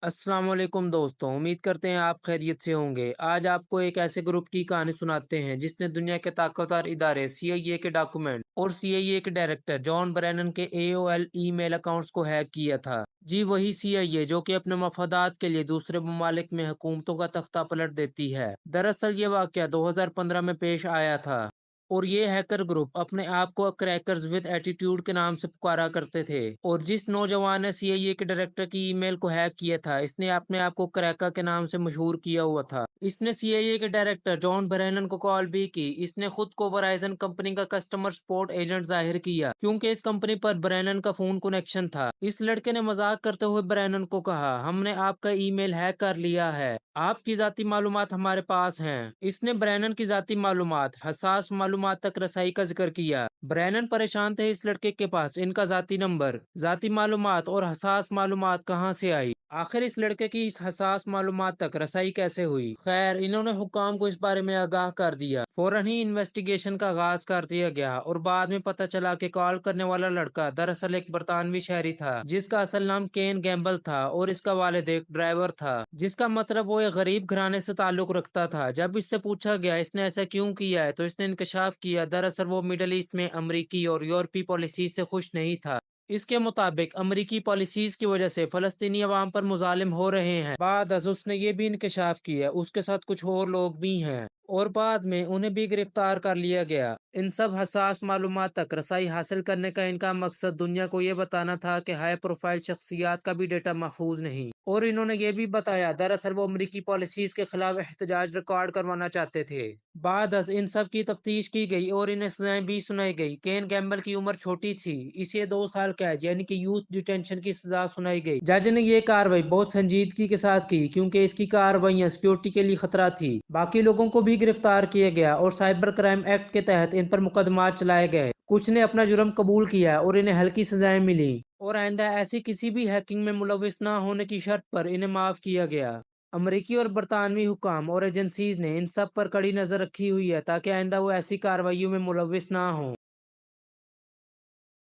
अस्सलाम वालेकुम दोस्तों, उम्मीद करते हैं आप खैरियत से होंगे। आज आपको एक ऐसे ग्रुप की कहानी सुनाते हैं जिसने दुनिया के ताकतवर इदारे सीआईए के डॉक्यूमेंट और सीआईए के डायरेक्टर जॉन ब्रेनन के एओएल ईमेल अकाउंट्स को हैक किया था। जी वही सीआईए जो कि अपने मफादात के लिए दूसरे ममालिक में हुकूमतों का तख्ता पलट देती है। दरअसल ये वाकया 2015 में पेश आया था और ये हैकर ग्रुप अपने आप को क्रैकर्स विद एटीट्यूड के नाम से पुकारा करते थे। और जिस नौजवान ने सीआईए के डायरेक्टर की ईमेल को हैक किया था, इसने अपने आप को क्रैकर के नाम से मशहूर किया हुआ था। इसने सीआईए के डायरेक्टर जॉन ब्रेनन को कॉल भी की। इसने खुद को वराइजन कंपनी का कस्टमर सपोर्ट एजेंट जाहिर किया क्योंकि इस कंपनी पर ब्रेनन का फोन कनेक्शन था। इस लड़के ने मजाक करते हुए ब्रेनन को कहा, हमने आपका ईमेल हैक कर लिया है, आपकी जाती मालूमात हमारे पास हैं। इसने ब्रेनन की जाती मालूमात, हसास मालूमात तक रसाई का जिक्र किया। ब्रेनन परेशान थे इस लड़के के पास इनका जाती नंबर, जाती मालूमात और हसास मालूमात कहाँ से आई। आखिर इस लड़के की इस हसास मालूमात तक रसाई कैसे हुई। खैर इन्होंने हुक्काम को इस बारे में आगाह कर दिया। फौरन ही इन्वेस्टिगेशन का आगाज कर दिया गया और बाद में पता चला कि कॉल करने वाला लड़का दरअसल एक बरतानवी शहरी था जिसका असल नाम केन गैम्बल था और इसका वालिद एक ड्राइवर था, जिसका मतलब वो एक गरीब घराने से ताल्लुक रखता था। जब इससे पूछा गया इसने ऐसा क्यों किया है तो इसने इंकशाफ किया दरअसल वो मिडल ईस्ट में अमरीकी और यूरोपीय पॉलिसी से खुश नहीं था। इसके मुताबिक अमरीकी पॉलिसीज की वजह से फलस्तीनी अवाम पर मुजालिम हो रहे हैं। बाद अज उसने ये भी इंकशाफ किया उसके साथ कुछ और लोग भी हैं और बाद में उन्हें भी गिरफ्तार कर लिया गया। इन सब हसास मालूमात तक रसाई हासिल करने का इनका मकसद दुनिया को ये बताना था कि हाई प्रोफाइल शख्सियात का भी डेटा महफूज नहीं। और इन्होंने ये भी बताया दरअसल वो अमरीकी पॉलिसीज के खिलाफ एहतजाज रिकॉर्ड करवाना चाहते थे। बाद अज इन सब की तफ्तीश की गई और इन्हें सजाएं भी सुनाई गई। केन गैम्बल की उम्र छोटी थी, इसे 2 साल कैद यानी कि यूथ डिटेंशन की सजा सुनाई गई। जज ने ये कार्रवाई बहुत संजीदगी के साथ की क्योंकि इसकी कार्रवाइयां सिक्योरिटी के लिए खतरा थी। बाकी लोगों को भी गिरफ्तार किया गया और साइबर क्राइम एक्ट के तहत इन पर मुकदमात चलाए गए। कुछ ने अपना जुर्म कबूल किया और इन्हें हल्की सजाएं मिली और आइंदा ऐसी किसी भी हैकिंग में मुलविस ना होने की शर्त पर इन्हें माफ किया गया। अमरीकी और बरतानवी हुकाम और एजेंसीज ने इन सब पर कड़ी नजर रखी हुई है ताकि आइंदा वो ऐसी कार्रवाइयों में मुलविस ना हो।